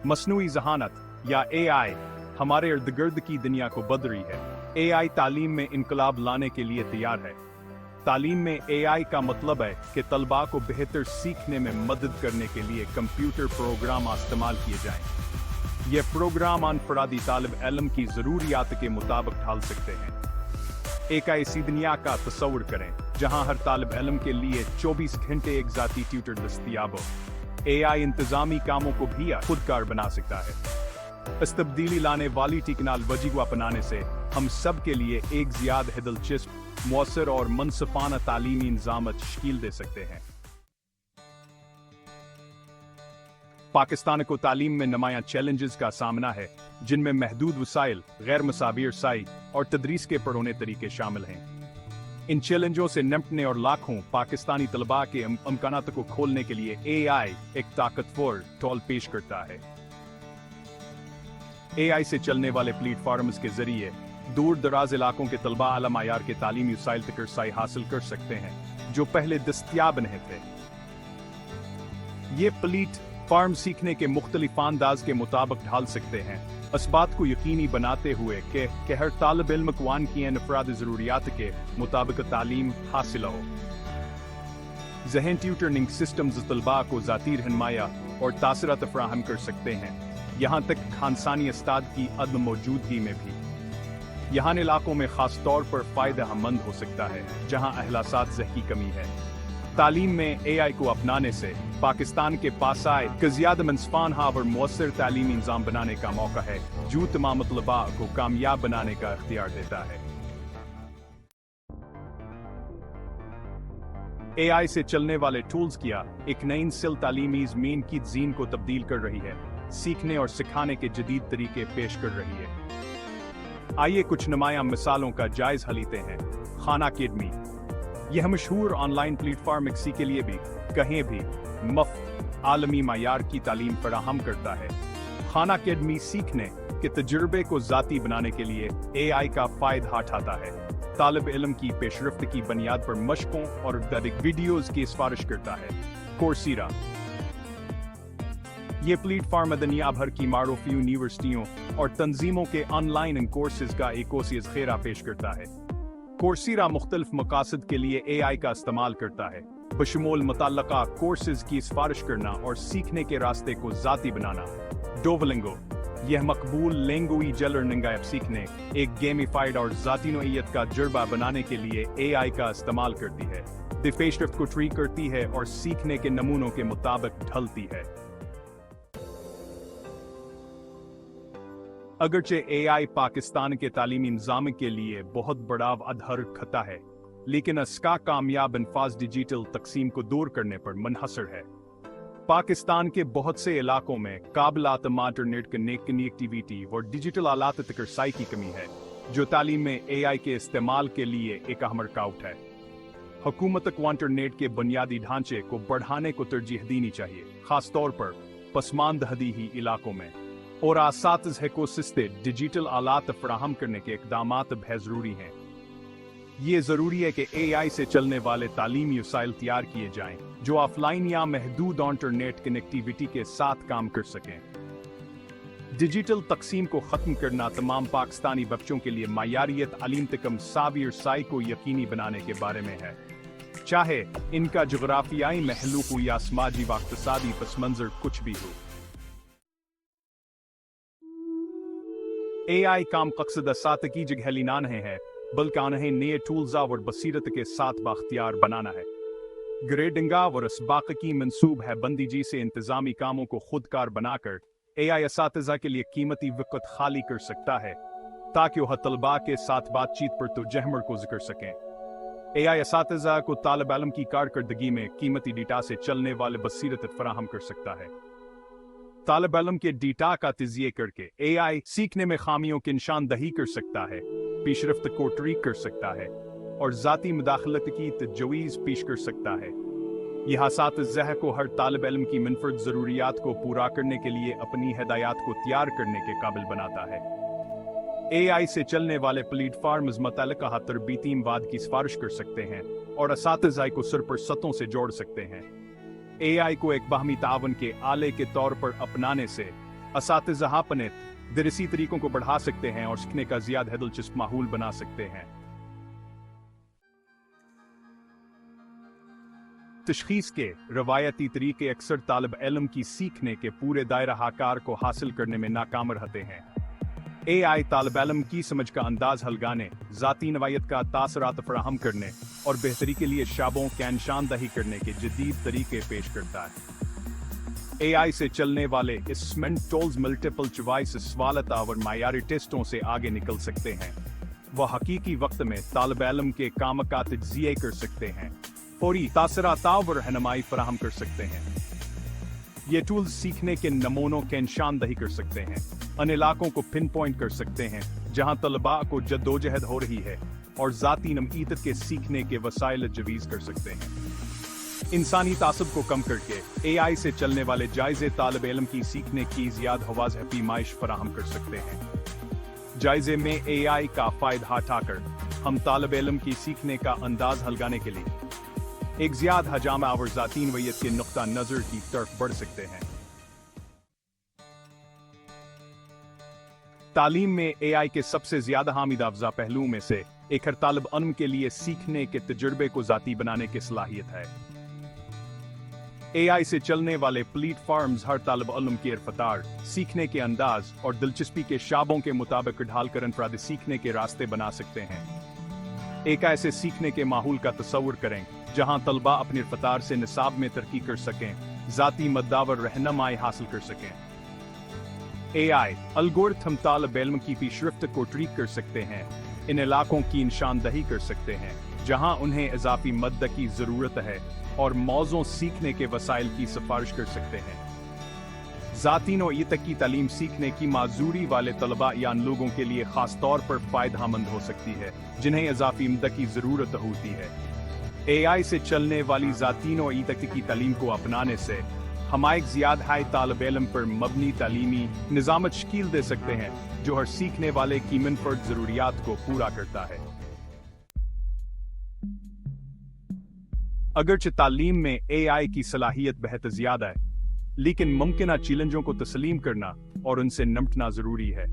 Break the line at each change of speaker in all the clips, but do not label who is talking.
मसनूई ज़हानत या एआई हमारे इर्द गिर्द की दुनिया को बदल रही है। एआई तालीम में इनकलाब लाने के लिए तैयार है। तालीम में एआई का मतलब है कि तलबा को बेहतर सीखने में मदद करने के लिए कंप्यूटर प्रोग्राम इस्तेमाल किए जाएं। यह प्रोग्राम अनफरादी तालिब इल्म की ज़रूरियात के मुताबिक ढाल सकते हैं। एक ऐसी दुनिया का तस्वुर करें जहां हर तालिब इल्म के लिए 24 घंटे एक ज़ाती ट्यूटर दस्तयाब हो। एआई इंतज़ामी कामों को भी खुदकार बना सकता है। इस तब्दीली लाने वाली टेक्नोलॉजी को अपनाने से हम सब के लिए एक ज़्यादा दिलचस्प, मौसर और मनसफाना तालीमी निज़ाम तश्कील दे सकते हैं। पाकिस्तान को तालीम में नुमायां चैलेंजेस का सामना है, जिनमें महदूद वसाइल, गैर मसावी रसाई और तदरीस के पढ़ोने तरीके शामिल हैं। इन चैलेंजों से निपटने और लाखों पाकिस्तानी तलबा के इम्कानात को खोलने के लिए एआई एक ताकतवर टूल पेश करता है। एआई से चलने वाले प्लेटफॉर्म्स के जरिए दूर दराज इलाकों के तलबा आला मायार के तालीमी वसाइल तक रसाई हासिल कर सकते हैं, जो पहले दस्तयाब नहीं थे। ये प्लेटफॉर्म सीखने के मुख्तलिफ अंदाज के मुताबिक ढाल सकते हैं, इस बात को यकीनी बनाते हुए कि हर तालिब इल्म को की अनफरादी ज़रूरियात के मुताबिक तालीम हासिल हो। ज़हन ट्यूटरिंग सिस्टम्स तलबा को ज़ाती रहनुमाया और तासरात फराहम कर सकते हैं, यहाँ तक खानसानी उस्ताद की अदम मौजूदगी में भी। यहाँ इलाकों में खास तौर पर फ़ायदेमंद हो सकता है जहाँ अहलासात की कमी है। तालीम में एआई को अपनाने से पाकिस्तान के पास आए कि ज़्यादा मनसफाना और मौसर तालीमी निज़ाम बनाने का मौका है, जो तमाम तलबा को कामयाब बनाने का इख्तियार देता है। एआई से चलने वाले टूल्स किया एक नई नस्ल तालीमी ज़मीन की ज़ीन को तब्दील कर रही है, सीखने और सिखाने के जदीद तरीके पेश कर रही है। आइए कुछ नुमायां मिसालों का जायज़ा लेते हैं। खान अकेडमी, यह मशहूर ऑनलाइन प्लेटफॉर्म किसी के लिए भी कहीं भी मुफ्त आलमी मायार की तालीम फराहम करता है। खान अकेडमी सीखने के तजुर्बे को ज़ाती बनाने के लिए एआई का फ़ायदा उठाता है। तालिब इल्म की पेशरफ्त की बुनियाद पर मशकों और वीडियोज़ की सिफारिश करता है। कोर्सेरा, ये प्लेटफॉर्म दुनिया भर की मारूफ यूनिवर्सिटियों और तंजीमों के ऑनलाइन कोर्सेज का एक वसीअ घेरा पेश करता है। कोर्सेरा मुख्तलिफ मकासद के लिए एआई का इस्तेमाल करता है, बशमूल मुतल्लका कोर्सेज की सिफारिश करना और सीखने के रास्ते को ज़ाती बनाना। डुओलिंगो, यह मकबूल लैंग्वेज लर्निंग ऐप सीखने, एक गेमिफाइड और ज़ाती नोइयत का तजुर्बा बनाने के लिए एआई का इस्तेमाल करती है। पेशरफ्त को ट्रीट करती है और सीखने के नमूनों के मुताबिक ढलती है। अगरचे एआई पाकिस्तान के तालीमी निज़ाम के लिए बहुत बड़ा अधर खता है, लेकिन इसका कामयाब अनफाज डिजिटल तकसीम को दूर करने पर मुनहसर है। पाकिस्तान के बहुत से इलाकों में काबिल इंटरनेट कनेक्टिविटी और डिजिटल आलात तक रसाई की कमी है, जो तालीम में एआई के इस्तेमाल के लिए एक अहम रुकावट है। हुकूमत को इंटरनेट के बुनियादी ढांचे को बढ़ाने को तरजीह देनी चाहिए, खास तौर पर पसमानदही इलाकों में, और असातिज़ा को सस्ते डिजिटल आलात फराहम करने के इक़दामात बहुत ज़रूरी हैं। ये ज़रूरी है कि एआई से चलने वाले तालीमी वसाइल तैयार किए जाएं, जो ऑफलाइन या महदूद इंटरनेट कनेक्टिविटी के साथ काम कर सकें। डिजिटल तकसीम को ख़त्म करना तमाम पाकिस्तानी बच्चों के लिए मायारियत अलीम तकम सावी रसाई को यकीनी बनाने के बारे में है, चाहे इनका जोग्राफियाई महलू हो या समाजी व इक़्तिसादी पस मंज़र कुछ भी हो। एआई काम मकसद साथ की जगह लेना नहीं है, बल्कि उन्हें नए टूल्स और बसीरत के साथ बाख्तियार बनाना है। ग्रेडिंग और इसबाक की मनसूब है बंदी से इंतजामी कामों को खुदकार बनाकर एआई असातिज़ा के लिए कीमती वक़्त खाली कर सकता है, ताकि वह तलबा के साथ बातचीत पर तो जहमर को जिक्र सकें। एआई असातिज़ा को तालिब इल्म की कारकर्दगी में कीमती डेटा से चलने वाले बसीरत फराहम कर सकता है। तालिब इल्म के डेटा का तजिए करके एआई सीखने में खामियों की निशानदही कर सकता है, पेशरफ्त को ट्रैक कर सकता है और ज़ाती मुदाखलत की तजवीज़ पेश कर सकता है। यह असातिज़ा को हर तालिब इल्म की मुनफरद ज़रूरियात को पूरा करने के लिए अपनी हिदायत को तैयार करने के काबिल बनाता है। एआई से चलने वाले प्लेटफॉर्म्स मुतल्लिक़ा तरबीती मवाद की सिफारिश कर सकते हैं और असातिज़ा को सरपरस्तों से जोड़ सकते हैं। एआई को एक बाहमी तावन के आले के तौर पर अपनाने से असातिज़ा पनित दरसी तरीकों को बढ़ा सकते हैं और सीखने का ज़्यादा दिलचस्प माहौल बना सकते हैं। तशखीस के रवायती तरीके अक्सर तालिब इल्म की सीखने के पूरे दायरा आकार को हासिल करने में नाकाम रहते हैं। AI तालिब इल्म की समझ का अंदाज हल्गाने, ज़ाती नवायत का तासरात फराहम करने और बेहतरी के लिए शाबों की निशानदही करने के जदीद तरीके पेश करता है। AI से चलने इस असेसमेंट टूल्स मल्टीपल चॉइस सवालत और मायारी टेस्टों से आगे निकल सकते हैं। वह हकीकी वक्त में तालिब इल्म के काम का तज्ज़िया कर सकते हैं, फौरी तासरात और रहनुमाई फराहम कर सकते हैं। ये टूल्स सीखने के नमूनों की निशानदही कर सकते हैं, उन इलाकों को पिन पॉइंट कर सकते हैं जहां तलबा को जद्दोजहद हो रही है और ज़ाती नमईयत के सीखने के वसाइल जवीज कर सकते हैं। इंसानी तासब को कम करके AI से चलने वाले जायज़े तालिब इल्म की सीखने की ज़्यादा वाज़ेह पैमाइश फराहम कर सकते हैं। जायज़े में AI का फ़ायदा उठाकर हम तालिब इल्म की सीखने का अंदाज हल्गाने के लिए एक ज़्यादा हजामा और ज़ाती नवैयत के नुक्ता नज़र की तरफ बढ़ सकते हैं। तालीम में AI के सबसे ज़्यादा हामिद अफ़ज़ा पहलुओं में से एक हर तालिब इल्म के लिए सीखने के तजुर्बे को ज़ाती बनाने की सलाहियत है। AI से चलने वाले प्लेटफॉर्म्स हर तालिब इल्म के रफ्तार, सीखने के अंदाज और दिलचस्पी के शाबों के मुताबिक ढालकर अनफरादी सीखने के रास्ते बना सकते हैं। एक ऐसे सीखने के माहौल का तस्वुर करें जहां तलबा अपनी रफ्तार से निसाब में तरक्की कर सकें, ज़ाती मद्दावर रहनुमाई हासिल कर सकें। AI एल्गोरिथम तालिब इल्म की पेशरफ्त को ट्रैक कर सकते हैं, इन इलाकों की निशानदही कर सकते हैं जहां उन्हें इजाफी मदद की ज़रूरत है और मौज़ों सीखने के वसाइल की सिफारिश कर सकते हैं। ज़ाती नौइयत की तालीम सीखने की माजूरी वाले तलबा या उन लोगों के लिए खास तौर पर फ़ायदेमंद हो सकती है जिन्हें इजाफी मदद की ज़रूरत होती है। AI से चलने वाली ज़ाती नौइयत की तालीम को अपनाने से हम एक ज़्यादा तालिब इल्म पर मबनी तालीमी निज़ाम तश्कील दे सकते हैं जो हर सीखने वाले की मुनफरद ज़रूरियात को पूरा करता है। अगरचे तालीम में AI की सलाहियत बेहद ज़्यादा है, लेकिन मुमकिन चैलेंजों को तस्लीम करना और उनसे निपटना ज़रूरी है।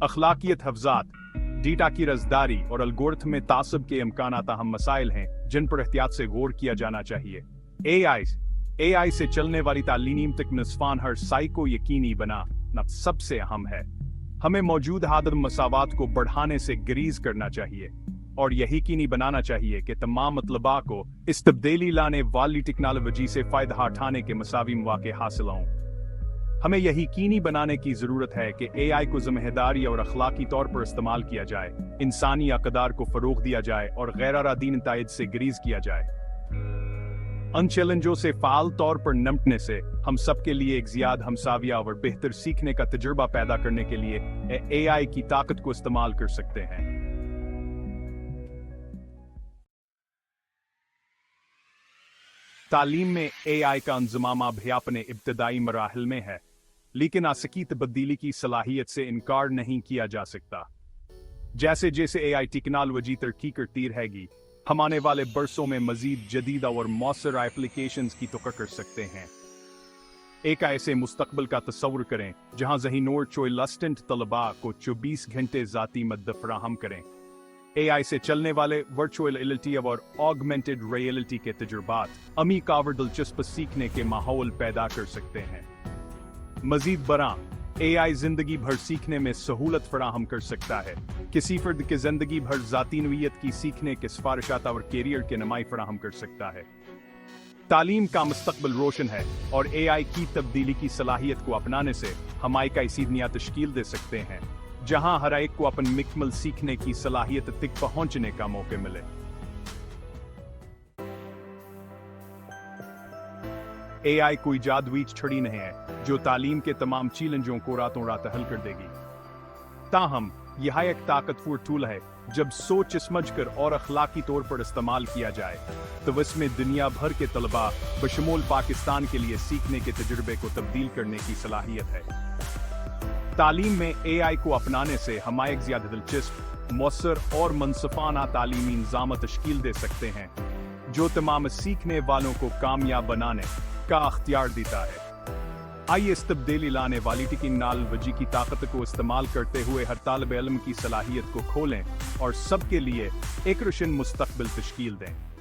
अखलाकियत हफ्जात, डेटा की रज़दारी और एल्गोरिथम में तासब के इम्कानात अहम मसाइल हैं जिन पर एहतियात से गौर किया जाना चाहिए। AI से चलने वाली तालीम तक नस्फान हर साई को यकीनी बनाना सबसे अहम है। हमें मौजूद आदम मसावात को बढ़ाने से गुरेज करना चाहिए और यह यकीनी बनाना चाहिए कि तमाम मतलबा को इस तब्दीली लाने वाली टेक्नोलॉजी से फ़ायदा उठाने के मसावी मौके हासिल हों। हमें यह यकीनी बनाने की ज़रूरत है कि AI को ज़िम्मेदारी और अखलाकी तौर पर इस्तेमाल किया जाए, इंसानी अक़दार को फ़रोग़ दिया जाए और गैर-इरादी नताइज से गुरेज किया जाए। उन चैलेंजों से फ़ाल तौर पर निपटने से हम सब के लिए एक ज़्यादा हमसाविया और बेहतर सीखने का तजुर्बा पैदा करने के लिए AI की ताकत को इस्तेमाल कर सकते हैं। तालीम में AI का इंज़माम अभी अपने इब्तदाई मराहिल में है, लेकिन आसकी तब्दीली की सलाहियत से इनकार नहीं किया जा सकता। जैसे जैसे AI टेक्नोलॉजी तरक्की करती रहेगी, हम आने वाले बरसों में मजीद जदीद और मौसर एप्लीकेशंस की तवक्को कर सकते हैं। एक ऐसे मुस्तकबिल का तस्वुर करें जहां ज़हीनोर चोइलस्टेंट तलबा को 24 घंटे ज़ाती मदद फराहम करें। AI से चलने वाले वर्चुअल रियलिटी और ऑगमेंटेड रियलिटी के तजुर्बात अमी कावर दिलचस्प सीखने के माहौल पैदा कर सकते हैं। मजीद बरा AI जिंदगी भर सीखने में सहूलत फराहम कर सकता है। किसी फर्द के जिंदगी भर ज़ाती नौइयत की सीखने के सिफारिशात और कैरियर के नुमाई फराहम कर सकता है। तालीम का मुस्तकबिल रोशन है और AI की तब्दीली की सलाहियत को अपनाने से हम एक ऐसी दुनिया तश्कील दे सकते हैं जहां हर एक को अपन मुकम्मल सीखने की सलाहियत तक पहुंचने का मौका मिले। AI कोई जादुई छड़ी नहीं है जो तालीम के तमाम चैलेंजों को रातों रात हल कर देगी। ताहम यह एक ताकतवर टूल है जब सोच समझकर और अखलाकी तौर पर इस्तेमाल किया जाए तो इसमें दुनिया भर के तलबा बशमूल पाकिस्तान के लिए सीखने के तजुर्बे को तब्दील करने की सलाहियत है। तालीम में AI को अपनाने से हम एक ज़्यादा दिलचस्प, मौसर और मनसफाना तालीमी निज़ाम तश्कील दे सकते हैं जो तमाम सीखने वालों को कामयाब बनाने का अख्तियार देता है। आइए इस तब्दीली लाने वाली टेक्नोलॉजी की ताकत को इस्तेमाल करते हुए हर तालिब इल्म की सलाहियत को खोलें और सबके लिए एक रोशन मुस्तकबिल तश्कील दें।